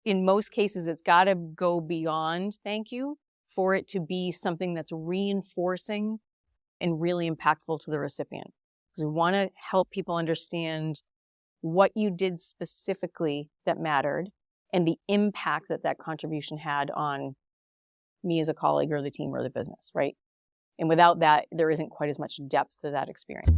in most cases, it's got to go beyond thank you for it to be something that's reinforcing and really impactful to the recipient. Because we want to help people understand what you did specifically that mattered and the impact that that contribution had on me as a colleague or the team or the business, right? And without that, there isn't quite as much depth to that experience.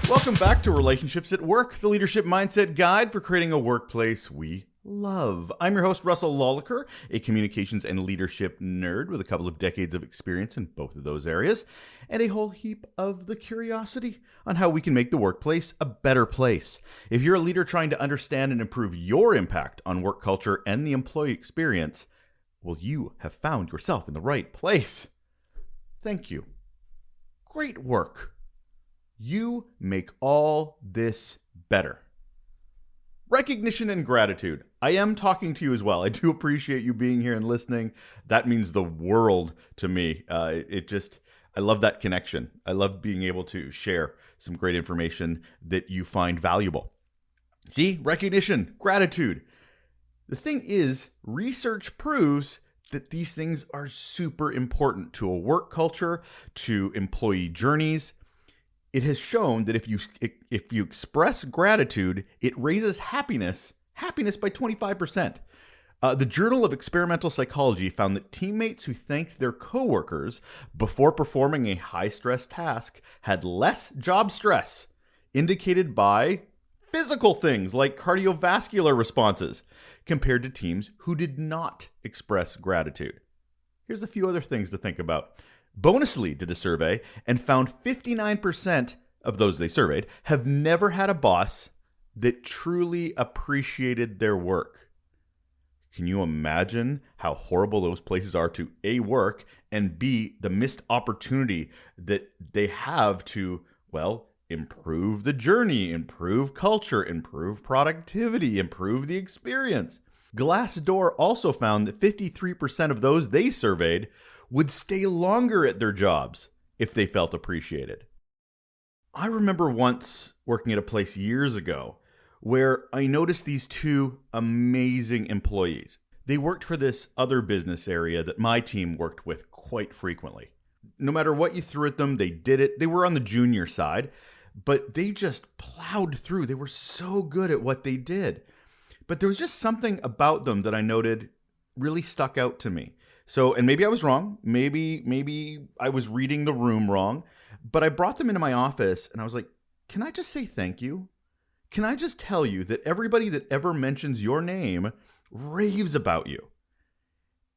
Welcome back to Relationships at Work, the leadership mindset guide for creating a workplace we love. I'm your host, Russel, a communications and leadership nerd with a couple of decades of experience in both of those areas, and a whole heap of the curiosity on how we can make the workplace a better place. If you're a leader trying to understand and improve your impact on work culture and the employee experience, well, you have found yourself in the right place. Thank you. Great work. You make all this better. Recognition and gratitude. I am talking to you as well. I do appreciate you being here and listening. That means the world to me. I love that connection. I love being able to share some great information that you find valuable. See, recognition, gratitude. The thing is, research proves that these things are super important to a work culture, to employee journeys. It has shown that if you express gratitude, it raises happiness by 25%. The Journal of Experimental Psychology found that teammates who thanked their coworkers before performing a high-stress task had less job stress, indicated by physical things like cardiovascular responses, compared to teams who did not express gratitude. Here's a few other things to think about. Bonusly did a survey and found 59% of those they surveyed have never had a boss that truly appreciated their work. Can you imagine how horrible those places are to A, work, and B, the missed opportunity that they have to, well, improve the journey, improve culture, improve productivity, improve the experience. Glassdoor also found that 53% of those they surveyed would stay longer at their jobs if they felt appreciated. I remember once working at a place years ago where I noticed these two amazing employees. They worked for this other business area that my team worked with quite frequently. No matter what you threw at them, they did it. They were on the junior side, but they just plowed through. They were so good at what they did. But there was just something about them that I noted really stuck out to me. So, and maybe I was wrong. Maybe I was reading the room wrong. But I brought them into my office and I was like, can I just say thank you? Can I just tell you that everybody that ever mentions your name raves about you?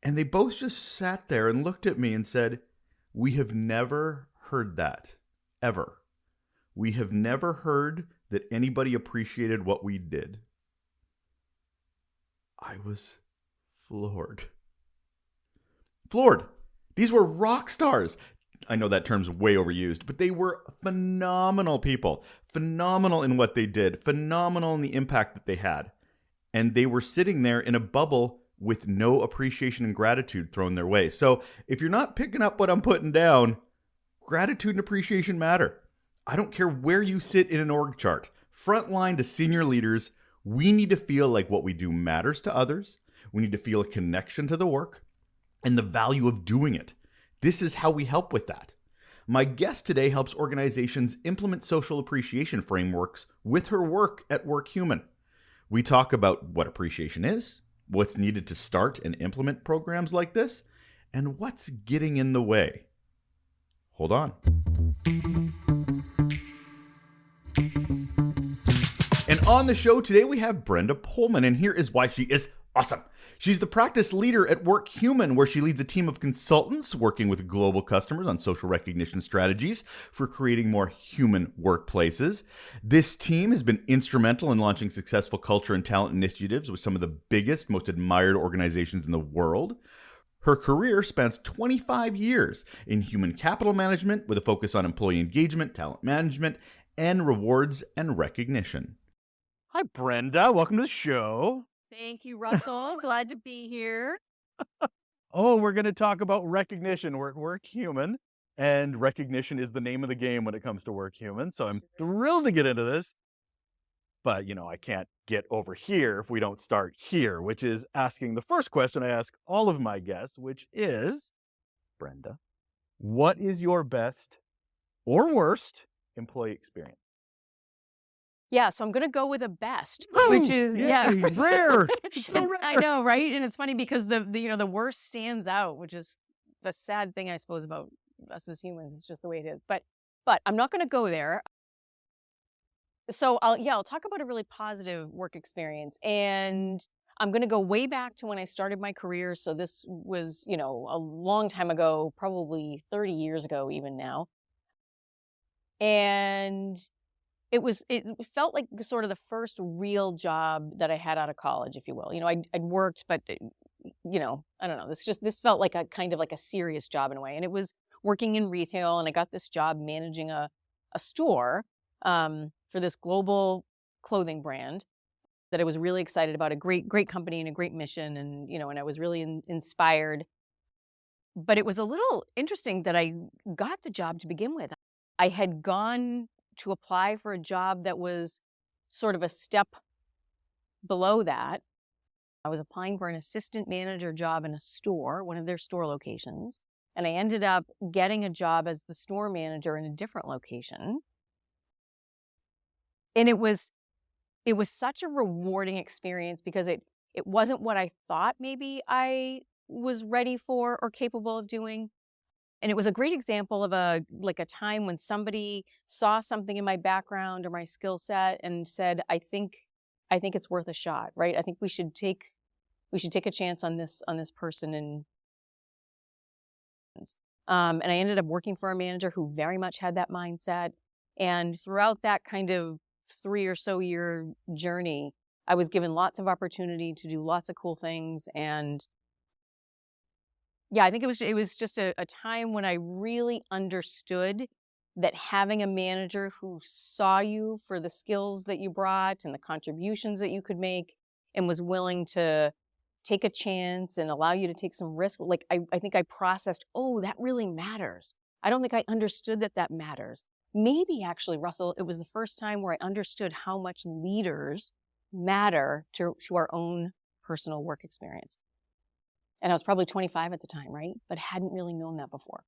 And they both just sat there and looked at me and said, we have never heard that, ever. We have never heard that anybody appreciated what we did. I was floored. These were rock stars. I know that term's way overused, but they were phenomenal people, phenomenal in what they did, phenomenal in the impact that they had. And they were sitting there in a bubble with no appreciation and gratitude thrown their way. So if you're not picking up what I'm putting down, gratitude and appreciation matter. I don't care where you sit in an org chart, frontline to senior leaders, we need to feel like what we do matters to others. We need to feel a connection to the work and the value of doing it. This is how we help with that. My guest today helps organizations implement social appreciation frameworks with her work at Workhuman. We talk about what appreciation is, what's needed to start and implement programs like this, and what's getting in the way. Hold on. And on the show today, we have Brenda Pohlman, and here is why she is awesome. She's the practice leader at Workhuman, where she leads a team of consultants working with global customers on social recognition strategies for creating more human workplaces. This team has been instrumental in launching successful culture and talent initiatives with some of the biggest, most admired organizations in the world. Her career spans 25 years in human capital management with a focus on employee engagement, talent management, and rewards and recognition. Hi, Brenda. Welcome to the show. Thank you, Russell. Glad to be here. Oh, we're going to talk about recognition. We're Workhuman. And recognition is the name of the game when it comes to Workhuman. So I'm thrilled to get into this. But, I can't get over here if we don't start here, which is asking the first question I ask all of my guests, which is, Brenda, what is your best or worst employee experience? Yeah, so I'm going to go with a best, Woo! which is Yay, rare. It's so rare. I know, right? And it's funny because the worst stands out, which is the sad thing, I suppose, about us as humans. It's just the way it is. But I'm not going to go there. So I'll talk about a really positive work experience, and I'm going to go way back to when I started my career. So this was, a long time ago, probably 30 years ago, even now. And it felt like sort of the first real job that I had out of college, if you will. I'd worked, but I don't know. This felt like a kind of like a serious job in a way. And it was working in retail, and I got this job managing a store for this global clothing brand that I was really excited about, a great company and a great mission, and and I was really inspired. But it was a little interesting that I got the job to begin with. I had gone to apply for a job that was sort of a step below that. I was applying for an assistant manager job in a store, one of their store locations, and I ended up getting a job as the store manager in a different location. And it was such a rewarding experience because it wasn't what I thought maybe I was ready for or capable of doing. And it was a great example of a time when somebody saw something in my background or my skill set and said, I think it's worth a shot, right? I think we should take a chance on this person. And I ended up working for a manager who very much had that mindset. And throughout that kind of 3 or so year journey, I was given lots of opportunity to do lots of cool things. And yeah, I think it was just a time when I really understood that having a manager who saw you for the skills that you brought and the contributions that you could make and was willing to take a chance and allow you to take some risk. I think I processed, oh, that really matters. I don't think I understood that matters. Maybe actually, Russell, it was the first time where I understood how much leaders matter to our own personal work experience. And I was probably 25 at the time, right? But hadn't really known that before.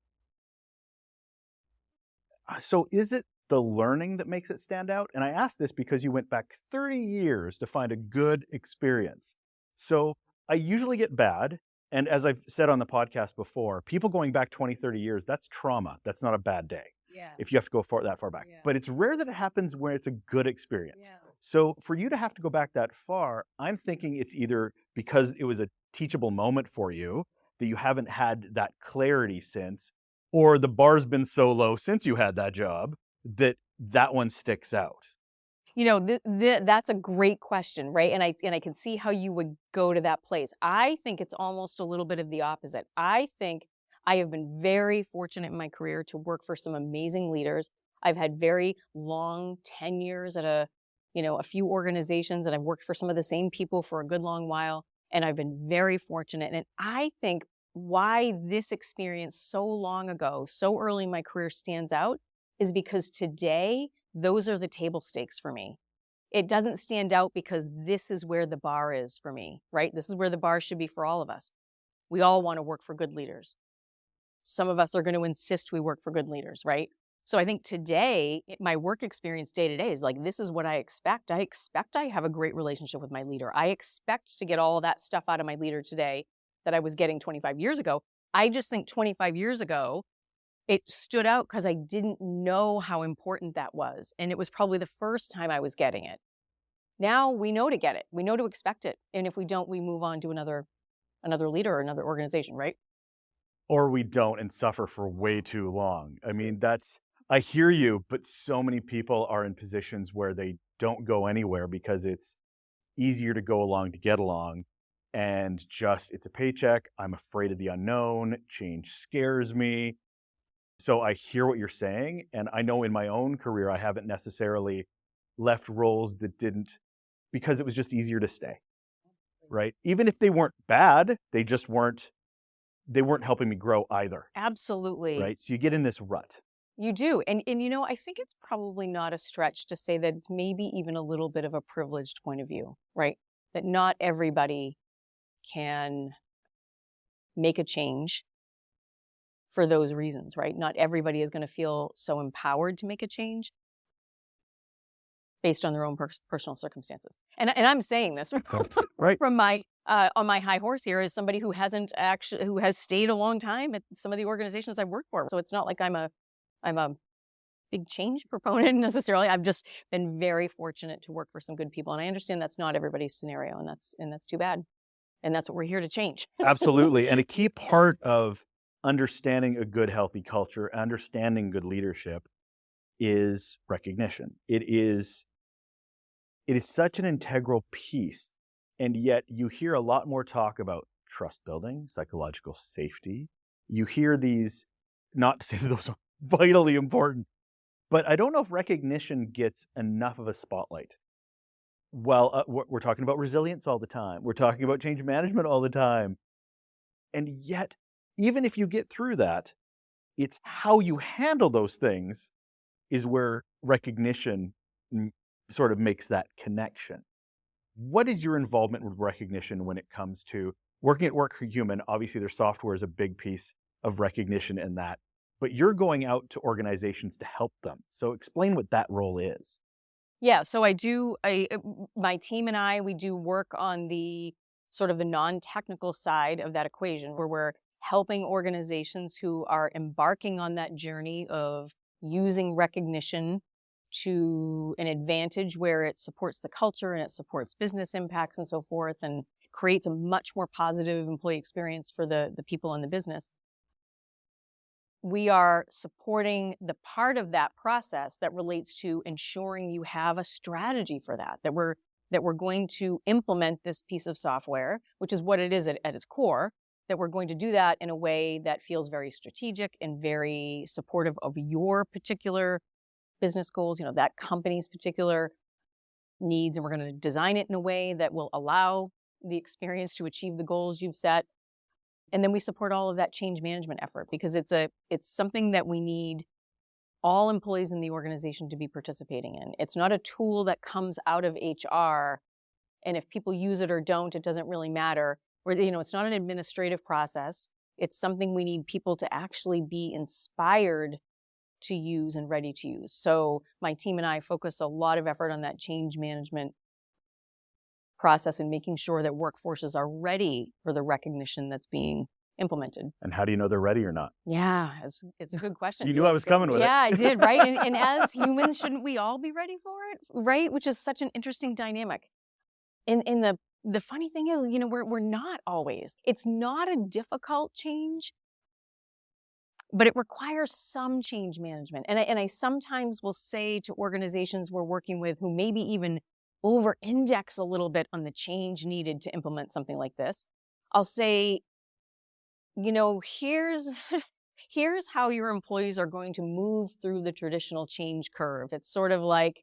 So is it the learning that makes it stand out? And I ask this because you went back 30 years to find a good experience. So I usually get bad. And as I've said on the podcast before, people going back 20, 30 years, that's trauma. That's not a bad day. Yeah. If you have to go that far back. Yeah. But it's rare that it happens where it's a good experience. Yeah. So for you to have to go back that far, I'm thinking it's either because it was a teachable moment for you that you haven't had that clarity since, or the bar's been so low since you had that job that one sticks out. That's a great question, right? And I can see how you would go to that place. I think it's almost a little bit of the opposite. I think I have been very fortunate in my career to work for some amazing leaders. I've had very long tenures at a few organizations, and I've worked for some of the same people for a good long while, and I've been very fortunate. And I think why this experience so long ago, so early in my career stands out is because today, those are the table stakes for me. It doesn't stand out because this is where the bar is for me, right? This is where the bar should be for all of us. We all want to work for good leaders. Some of us are going to insist we work for good leaders, right? So I think today, my work experience day to day is like, this is what I expect. I expect I have a great relationship with my leader. I expect to get all of that stuff out of my leader today that I was getting 25 years ago. I just think 25 years ago, it stood out because I didn't know how important that was. And it was probably the first time I was getting it. Now we know to get it. We know to expect it. And if we don't, we move on to another leader or another organization, right? Or we don't and suffer for way too long. I mean, I hear you, but so many people are in positions where they don't go anywhere because it's easier to go along to get along. And it's a paycheck. I'm afraid of the unknown. Change scares me. So I hear what you're saying. And I know in my own career, I haven't necessarily left roles that didn't, because it was just easier to stay, right? Even if they weren't bad, they just weren't they weren't helping me grow either, Absolutely. right? So you get in this rut. You do. And I think it's probably not a stretch to say that it's maybe even a little bit of a privileged point of view, right? That not everybody can make a change for those reasons, right? Not everybody is going to feel so empowered to make a change based on their own personal circumstances. And I'm saying this Right. from my on my high horse here as somebody who has stayed a long time at some of the organizations I've worked for. So it's not like I'm a big change proponent necessarily. I've just been very fortunate to work for some good people, and I understand that's not everybody's scenario, and that's too bad. And that's what we're here to change. Absolutely. And a key part of understanding a good, healthy culture, understanding good leadership is recognition. It is such an integral piece. And yet you hear a lot more talk about trust building, psychological safety. You hear these, not to say that those are vitally important, but I don't know if recognition gets enough of a spotlight. Well, we're talking about resilience all the time. We're talking about change management all the time. And yet, even if you get through that, it's how you handle those things is where recognition sort of makes that connection. What is your involvement with recognition when it comes to working at Workhuman? Obviously, their software is a big piece of recognition in that, but you're going out to organizations to help them. So explain what that role is. Yeah, so my team and I, we do work on the sort of the non-technical side of that equation, where we're helping organizations who are embarking on that journey of using recognition to an advantage where it supports the culture and it supports business impacts and so forth, and creates a much more positive employee experience for the people in the business. We are supporting the part of that process that relates to ensuring you have a strategy for that we're going to implement this piece of software, which is what it is at its core, that we're going to do that in a way that feels very strategic and very supportive of your particular business goals, that company's particular needs. And we're going to design it in a way that will allow the experience to achieve the goals you've set. And then we support all of that change management effort because it's something that we need all employees in the organization to be participating in. It's not a tool that comes out of HR, and if people use it or don't, it doesn't really matter. It's not an administrative process. It's something we need people to actually be inspired to use and ready to use. So my team and I focus a lot of effort on that change management process and making sure that workforces are ready for the recognition that's being implemented. And how do you know they're ready or not? Yeah, it's a good question. You knew I was coming with it. Yeah, I did, right? And as humans, shouldn't we all be ready for it, right? Which is such an interesting dynamic. And the funny thing is, we're not always. It's not a difficult change, but it requires some change management. And I sometimes will say to organizations we're working with who maybe even over-index a little bit on the change needed to implement something like this, I'll say, here's how your employees are going to move through the traditional change curve. It's sort of like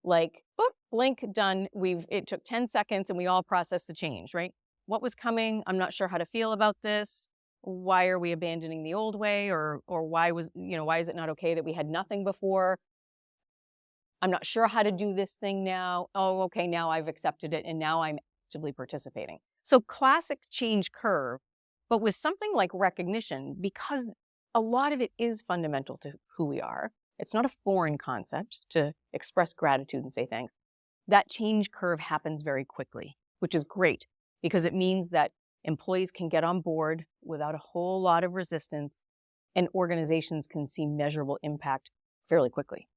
boop, blink, done. It took 10 seconds and we all processed the change, right? What was coming? I'm not sure how to feel about this. Why are we abandoning the old way? Or why is it not okay that we had nothing before? I'm not sure how to do this thing now. Oh, okay, now I've accepted it and now I'm actively participating. So classic change curve, but with something like recognition, because a lot of it is fundamental to who we are. It's not a foreign concept to express gratitude and say thanks. That change curve happens very quickly, which is great because it means that employees can get on board without a whole lot of resistance and organizations can see measurable impact fairly quickly.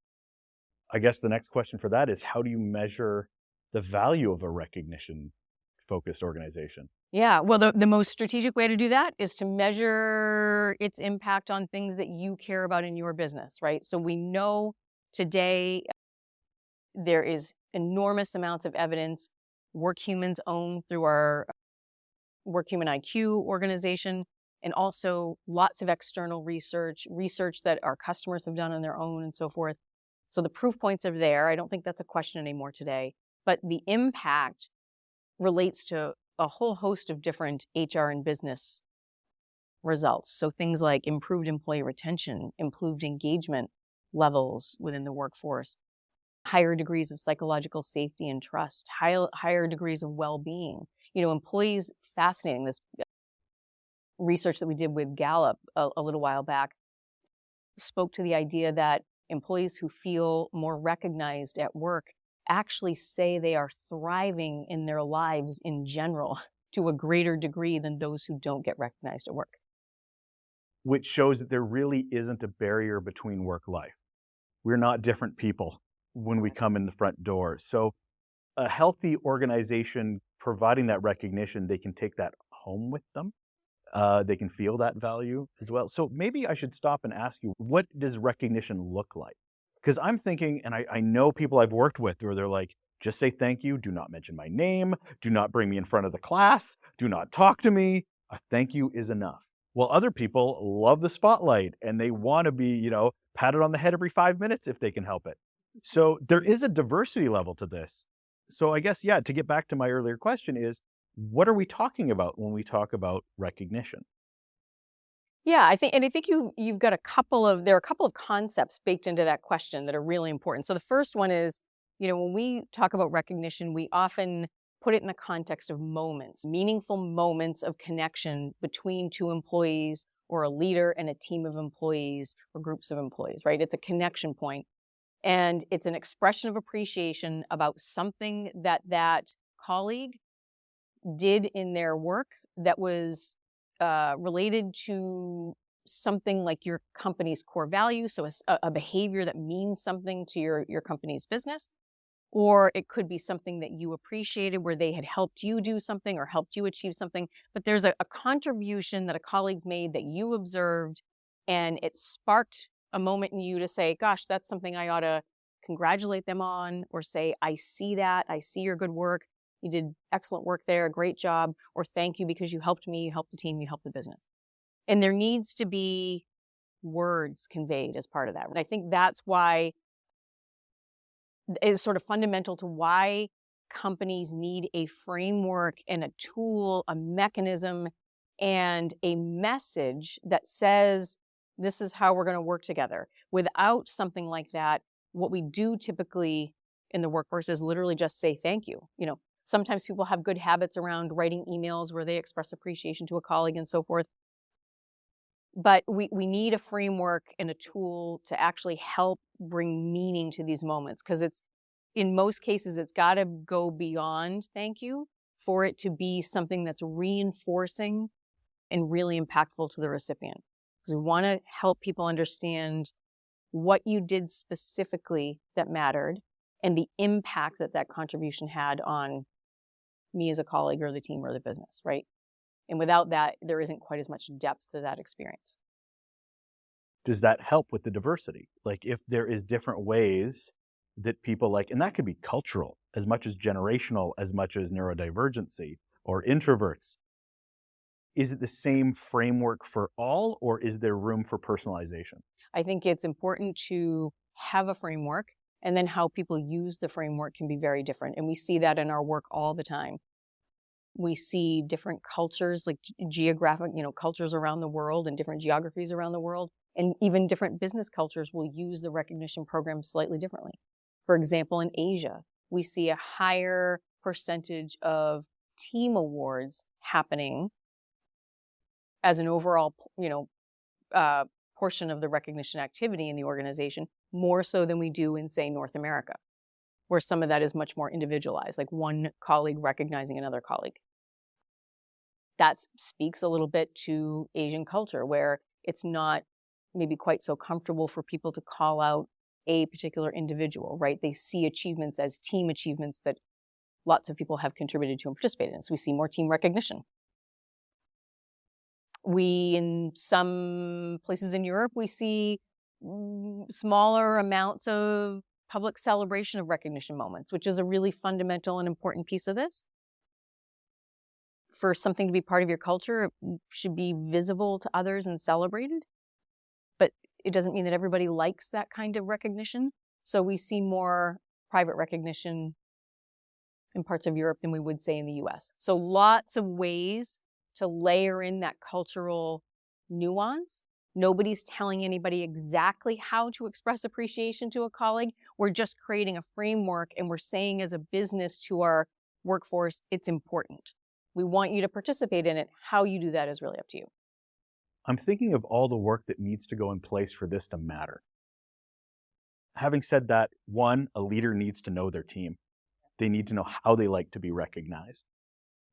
I guess the next question for that is, how do you measure the value of a recognition-focused organization? Yeah, well, the most strategic way to do that is to measure its impact on things that you care about in your business, right? So we know today there is enormous amounts of evidence, Workhuman's own through our Workhuman IQ organization, and also lots of external research that our customers have done on their own and so forth. So the proof points are there. I don't think that's a question anymore today. But the impact relates to a whole host of different HR and business results. So things like improved employee retention, improved engagement levels within the workforce, higher degrees of psychological safety and trust, higher degrees of well-being. Employees, fascinating, this research that we did with Gallup a little while back spoke to the idea that employees who feel more recognized at work actually say they are thriving in their lives in general to a greater degree than those who don't get recognized at work. Which shows that there really isn't a barrier between work life. We're not different people when we come in the front door. So a healthy organization providing that recognition, they can take that home with them. They can feel that value as well. So maybe I should stop and ask you, what does recognition look like? Because I'm thinking, and I know people I've worked with where they're like, just say thank you, do not mention my name, do not bring me in front of the class, do not talk to me. A thank you is enough. Well, other people love the spotlight and they want to be, patted on the head every 5 minutes if they can help it. So there is a diversity level to this. So I guess, to get back to my earlier question is, what are we talking about when we talk about recognition? Yeah, I think you've got there are a couple of concepts baked into that question that are really important. So the first one is, when we talk about recognition, we often put it in the context of moments, meaningful moments of connection between two employees or a leader and a team of employees or groups of employees, right? It's a connection point, and it's an expression of appreciation about something that colleague did in their work that was related to something like your company's core value, so a behavior that means something to your company's business, or it could be something that you appreciated where they had helped you do something or helped you achieve something, but there's a contribution that a colleague's made that you observed, and it sparked a moment in you to say, gosh, that's something I ought to congratulate them on, or say, I see your good work. You did excellent work there, great job, or thank you because you helped me, you helped the team, you helped the business. And there needs to be words conveyed as part of that. And I think that's why it's sort of fundamental to why companies need a framework and a tool, a mechanism, and a message that says, this is how we're going to work together. Without something like that, what we do typically in the workforce is literally just say thank you. Sometimes people have good habits around writing emails where they express appreciation to a colleague and so forth. But we need a framework and a tool to actually help bring meaning to these moments, because in most cases, it's got to go beyond thank you for it to be something that's reinforcing and really impactful to the recipient. Because we want to help people understand what you did specifically that mattered and the impact that contribution had on me as a colleague or the team or the business, right? And without that, there isn't quite as much depth to that experience. Does that help with the diversity? Like if there is different ways that people like, and that could be cultural as much as generational, as much as neurodivergency or introverts. Is it the same framework for all, or is there room for personalization? I think it's important to have a framework, and then how people use the framework can be very different. And we see that in our work all the time. We see different cultures, like geographic, cultures around the world and different geographies around the world. And even different business cultures will use the recognition program slightly differently. For example, in Asia, we see a higher percentage of team awards happening as an overall, portion of the recognition activity in the organization, more so than we do in, say, North America, where some of that is much more individualized, like one colleague recognizing another colleague. That speaks a little bit to Asian culture, where it's not maybe quite so comfortable for people to call out a particular individual, right? They see achievements as team achievements that lots of people have contributed to and participated in. So we see more team recognition. In some places in Europe, we see smaller amounts of public celebration of recognition moments, which is a really fundamental and important piece of this. For something to be part of your culture, it should be visible to others and celebrated. But it doesn't mean that everybody likes that kind of recognition. So we see more private recognition in parts of Europe than we would say in the US. So lots of ways to layer in that cultural nuance. Nobody's telling anybody exactly how to express appreciation to a colleague. We're just creating a framework, and we're saying as a business to our workforce, it's important. We want you to participate in it. How you do that is really up to you. I'm thinking of all the work that needs to go in place for this to matter. Having said that, one, a leader needs to know their team. They need to know how they like to be recognized.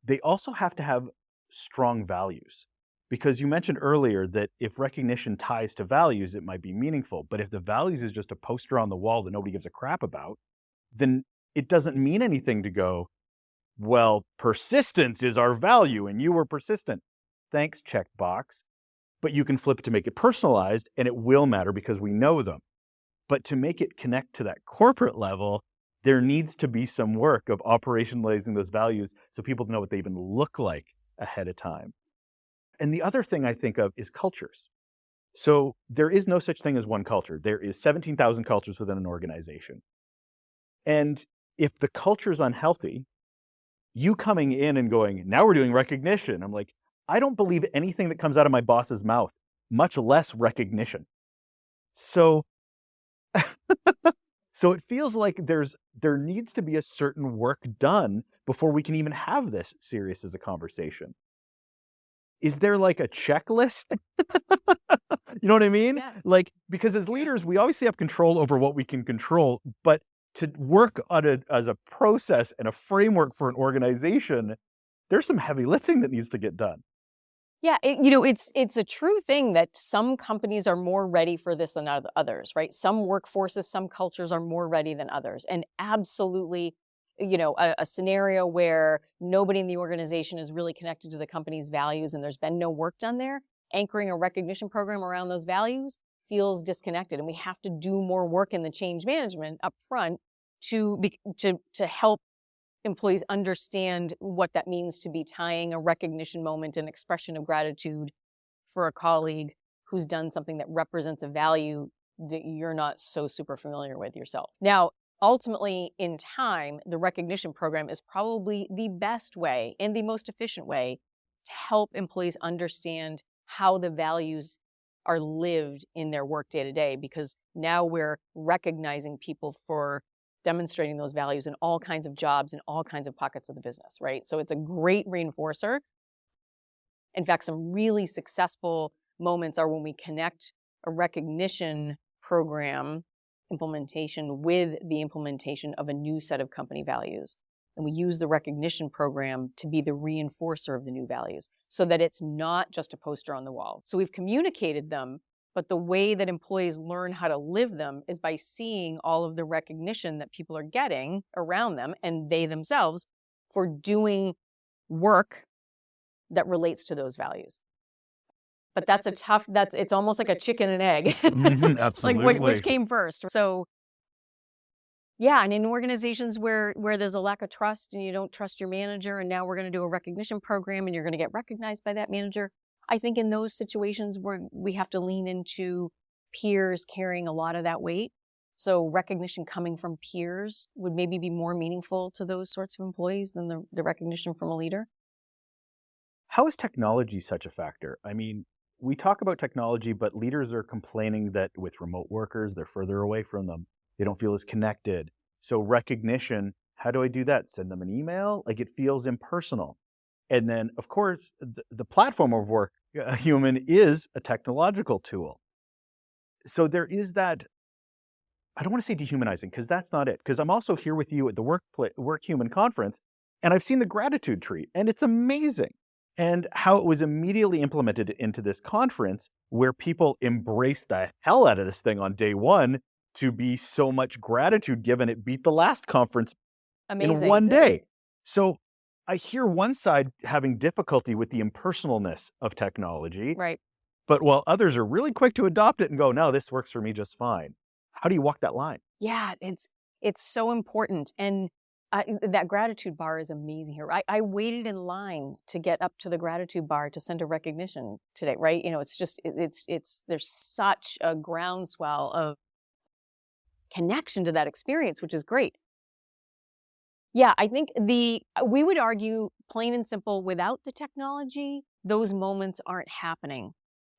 They also have to have strong values, because you mentioned earlier that if recognition ties to values, it might be meaningful. But if the values is just a poster on the wall that nobody gives a crap about, then it doesn't mean anything to go, well, persistence is our value and you were persistent. Thanks, checkbox. But you can flip it to make it personalized, and it will matter because we know them. But to make it connect to that corporate level, there needs to be some work of operationalizing those values so people know what they even look like ahead of time. And the other thing I think of is cultures. So there is no such thing as one culture. There is 17,000 cultures within an organization. And if the culture is unhealthy, you coming in and going, now we're doing recognition. I'm like, I don't believe anything that comes out of my boss's mouth, much less recognition. So, so it feels like there needs to be a certain work done before we can even have this serious as a conversation. Is there like a checklist? You know what I mean? Yeah. Like, because as leaders, we obviously have control over what we can control, but to work on as a process and a framework for an organization, there's some heavy lifting that needs to get done. Yeah, it's a true thing that some companies are more ready for this than others, right? Some workforces, some cultures are more ready than others. And absolutely, a scenario where nobody in the organization is really connected to the company's values and there's been no work done there, anchoring a recognition program around those values feels disconnected. And we have to do more work in the change management up front to help employees understand what that means to be tying a recognition moment, an expression of gratitude for a colleague who's done something that represents a value that you're not so super familiar with yourself. Now, ultimately, in time, the recognition program is probably the best way and the most efficient way to help employees understand how the values are lived in their work day to day, because now we're recognizing people for demonstrating those values in all kinds of jobs and all kinds of pockets of the business, right? So it's a great reinforcer. In fact, some really successful moments are when we connect a recognition program implementation with the implementation of a new set of company values. And we use the recognition program to be the reinforcer of the new values so that it's not just a poster on the wall. So we've communicated them, but the way that employees learn how to live them is by seeing all of the recognition that people are getting around them and they themselves for doing work that relates to those values. But it's almost like a chicken and egg. Absolutely. Like which came first. So yeah, and in organizations where there's a lack of trust and you don't trust your manager, and now we're going to do a recognition program and you're going to get recognized by that manager, I think in those situations where we have to lean into peers carrying a lot of that weight. So recognition coming from peers would maybe be more meaningful to those sorts of employees than the recognition from a leader. How is technology such a factor? I mean, we talk about technology, but leaders are complaining that with remote workers, they're further away from them. They don't feel as connected. So recognition, how do I do that? Send them an email? Like, it feels impersonal. And then, of course, the platform of Workhuman is a technological tool. So there is that, I don't want to say dehumanizing, because that's not it. Because I'm also here with you at the Workhuman conference, and I've seen the gratitude tree, and it's amazing. And how it was immediately implemented into this conference where people embraced the hell out of this thing on day one to be so much gratitude given. It beat the last conference in one day. So I hear one side having difficulty with the impersonalness of technology, right? But while others are really quick to adopt it and go, no, this works for me just fine. How do you walk that line? Yeah, it's so important. And that gratitude bar is amazing here. I waited in line to get up to the gratitude bar to send a recognition today, right? It's just, there's such a groundswell of connection to that experience, which is great. Yeah, I think we would argue, plain and simple, without the technology, those moments aren't happening.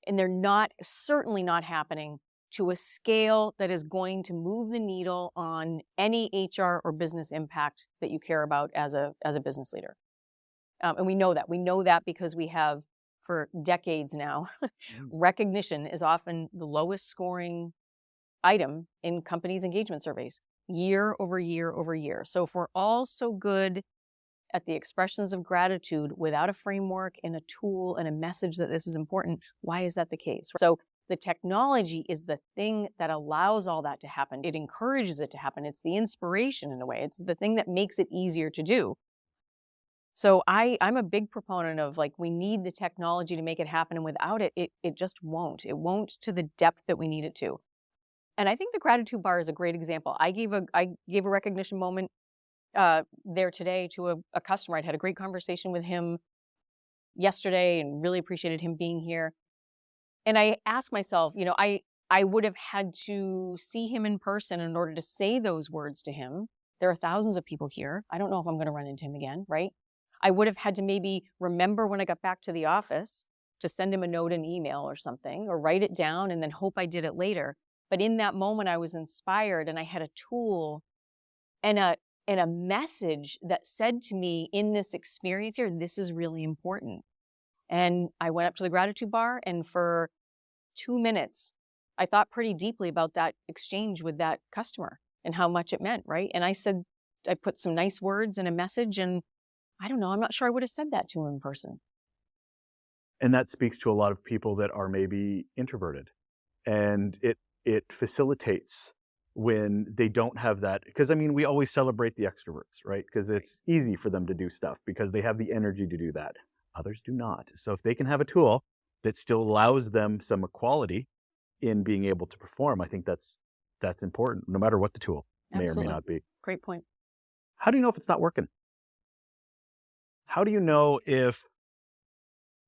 And they're certainly not happening to a scale that is going to move the needle on any HR or business impact that you care about as a business leader. And we know that. We know that because we have, for decades now, recognition is often the lowest scoring item in companies' engagement surveys, year over year over year. So if we're all so good at the expressions of gratitude without a framework and a tool and a message that this is important, why is that the case? So the technology is the thing that allows all that to happen. It encourages it to happen. It's the inspiration in a way. It's the thing that makes it easier to do. So I'm a big proponent of, like, we need the technology to make it happen, and without it, it just won't. It won't to the depth that we need it to. And I think the gratitude bar is a great example. I gave a recognition moment there today to a customer. I'd had a great conversation with him yesterday and really appreciated him being here. And I asked myself, I would have had to see him in person in order to say those words to him. There are thousands of people here. I don't know if I'm going to run into him again, right? I would have had to maybe remember when I got back to the office to send him a note, an email or something, or write it down and then hope I did it later. But in that moment, I was inspired, and I had a tool and a message that said to me, in this experience here, this is really important. And I went up to the gratitude bar, and for 2 minutes, I thought pretty deeply about that exchange with that customer and how much it meant, right? And I put some nice words in a message, and I don't know, I'm not sure I would have said that to him in person. And that speaks to a lot of people that are maybe introverted. And it facilitates when they don't have that. Because, I mean, we always celebrate the extroverts, right? Because it's easy for them to do stuff because they have the energy to do that. Others do not. So if they can have a tool that still allows them some equality in being able to perform, I think that's important, no matter what the tool may or may not be. Great point. How do you know if it's not working? How do you know if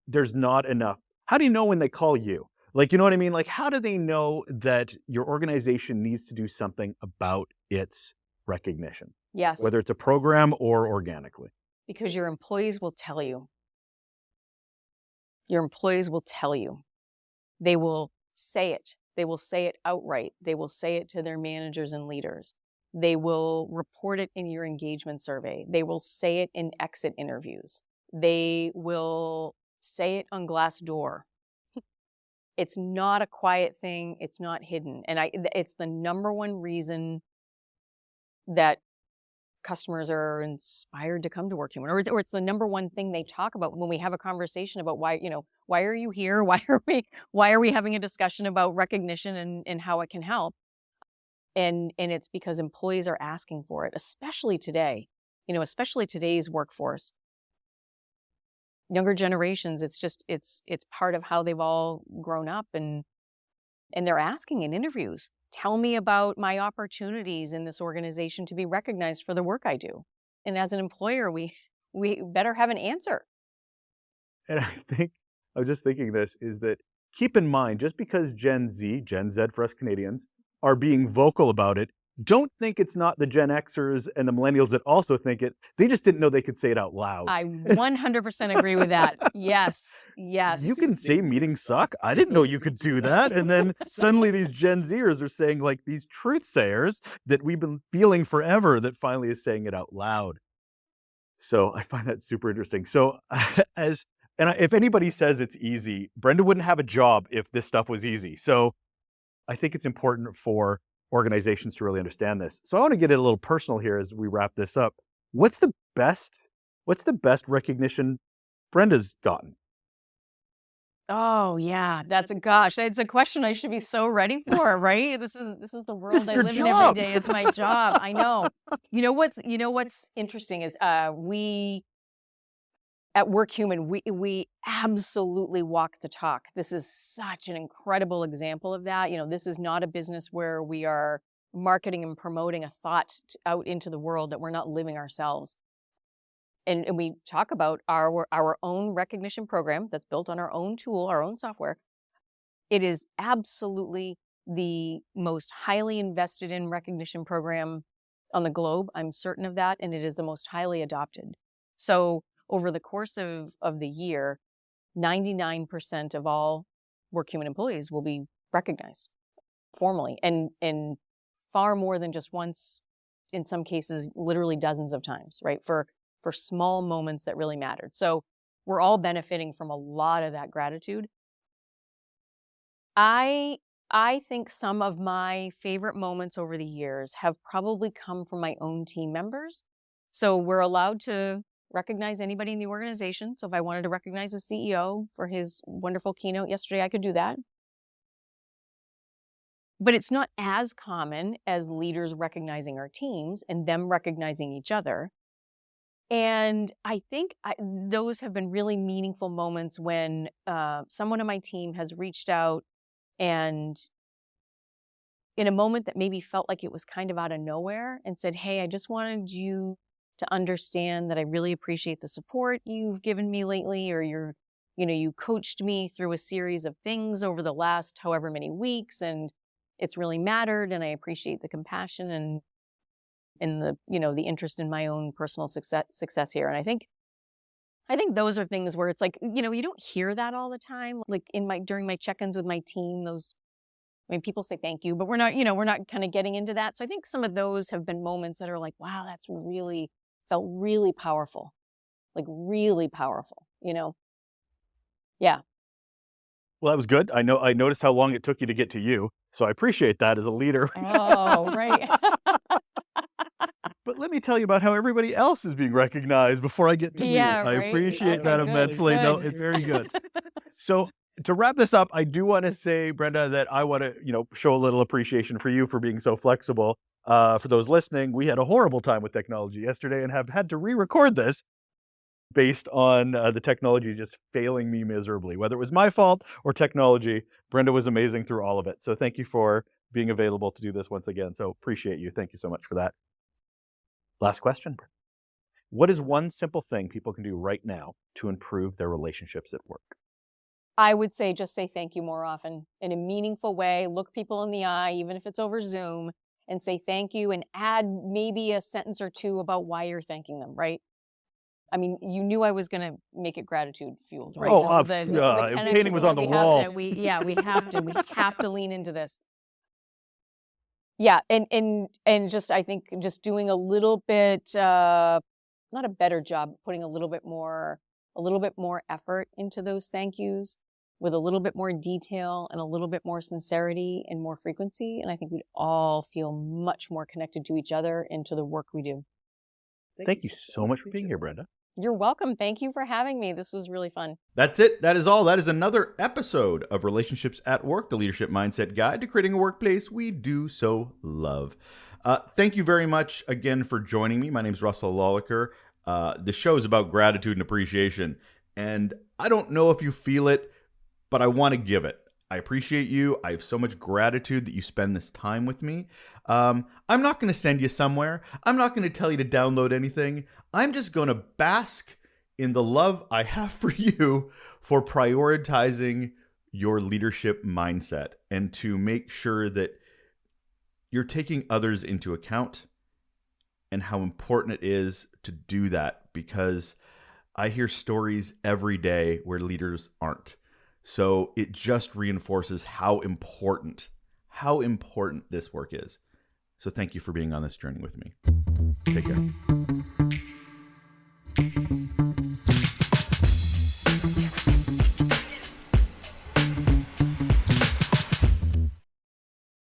there's not enough? How do you know when they call you? Like, you know what I mean? Like, how do they know that your organization needs to do something about its recognition? Yes. Whether it's a program or organically. Because your employees will tell you. Your employees will tell you. They will say it. They will say it outright. They will say it to their managers and leaders. They will report it in your engagement survey. They will say it in exit interviews. They will say it on Glassdoor. It's not a quiet thing. It's not hidden. And it's the number one reason that customers are inspired to come to Workhuman, or it's the number one thing they talk about when we have a conversation about why are you here? Why are we having a discussion about recognition and how it can help? And it's because employees are asking for it, especially today, especially today's workforce. Younger generations, it's part of how they've all grown up, and they're asking in interviews, tell me about my opportunities in this organization to be recognized for the work I do. And as an employer, we better have an answer. And I was just thinking this, is that keep in mind, just because Gen Z for us Canadians, are being vocal about it, don't think it's not the Gen Xers and the millennials that also think it. They just didn't know they could say it out loud. I 100% agree with that. Yes. You can say meetings suck. I didn't know you could do that. And then suddenly these Gen Zers are saying, like, these truth sayers that we've been feeling forever, that finally is saying it out loud. So I find that super interesting. So if anybody says it's easy, Brenda wouldn't have a job if this stuff was easy. So I think it's important for organizations to really understand this. So I want to get a little personal here as we wrap this up. What's the best recognition Brenda's gotten? Oh yeah, it's a question I should be so ready for, right? This is the world I live in every day. It's my job. I know. You know what's interesting is we at Workhuman, we absolutely walk the talk. This is such an incredible example of that. This is not a business where we are marketing and promoting a thought out into the world that we're not living ourselves. And we talk about our own recognition program that's built on our own tool, our own software. It is absolutely the most highly invested in recognition program on the globe. I'm certain of that. And it is the most highly adopted. So over the course of the year, 99% of all Workhuman employees will be recognized formally and far more than just once, in some cases, literally dozens of times, right? For small moments that really mattered. So we're all benefiting from a lot of that gratitude. I think some of my favorite moments over the years have probably come from my own team members. So we're allowed to recognize anybody in the organization. So if I wanted to recognize the CEO for his wonderful keynote yesterday, I could do that. But it's not as common as leaders recognizing our teams and them recognizing each other. And I think those have been really meaningful moments when someone on my team has reached out and in a moment that maybe felt like it was kind of out of nowhere and said, hey, I just wanted you to understand that I really appreciate the support you've given me lately, or you coached me through a series of things over the last however many weeks, and it's really mattered, and I appreciate the compassion and the the interest in my own personal success here. And I think those are things where it's like, you don't hear that all the time. Like during my check-ins with my team, people say thank you, but we're not kind of getting into that. So I think some of those have been moments that are like, wow, that's really felt really powerful, like really powerful, Yeah. Well, that was good. I noticed how long it took you to get to you, so I appreciate that as a leader. Oh, right. But let me tell you about how everybody else is being recognized before I get to me. Yeah, I right. appreciate Okay, that good, immensely. No, good. it's very good. So to wrap this up, I do want to say, Brenda, that I want to, show a little appreciation for you for being so flexible. For those listening, we had a horrible time with technology yesterday and have had to re-record this based on the technology just failing me miserably. Whether it was my fault or technology, Brenda was amazing through all of it. So thank you for being available to do this once again. So appreciate you. Thank you so much for that. Last question. What is one simple thing people can do right now to improve their relationships at work? I would say just say thank you more often in a meaningful way. Look people in the eye, even if it's over Zoom, and say thank you and add maybe a sentence or two about why you're thanking them, right? I mean, you knew I was going to make it gratitude fueled, right? Oh, this is the kind of painting was on the wall. we have to lean into this. Yeah, and just I think just doing a little bit, not a better job, putting a little bit more effort into those thank yous with a little bit more detail and a little bit more sincerity and more frequency. And I think we'd all feel much more connected to each other and to the work we do. Thank you so much for being here, Brenda. You're welcome. Thank you for having me. This was really fun. That's it. That is all. That is another episode of Relationships at Work, the Leadership Mindset Guide to Creating a Workplace We Do So Love. Thank you very much again for joining me. My name is Russel Lolliker. The show is about gratitude and appreciation. And I don't know if you feel it, but I want to give it. I appreciate you. I have so much gratitude that you spend this time with me. I'm not going to send you somewhere. I'm not going to tell you to download anything. I'm just going to bask in the love I have for you for prioritizing your leadership mindset and to make sure that you're taking others into account and how important it is to do that, because I hear stories every day where leaders aren't. So it just reinforces how important this work is. So thank you for being on this journey with me. Take care.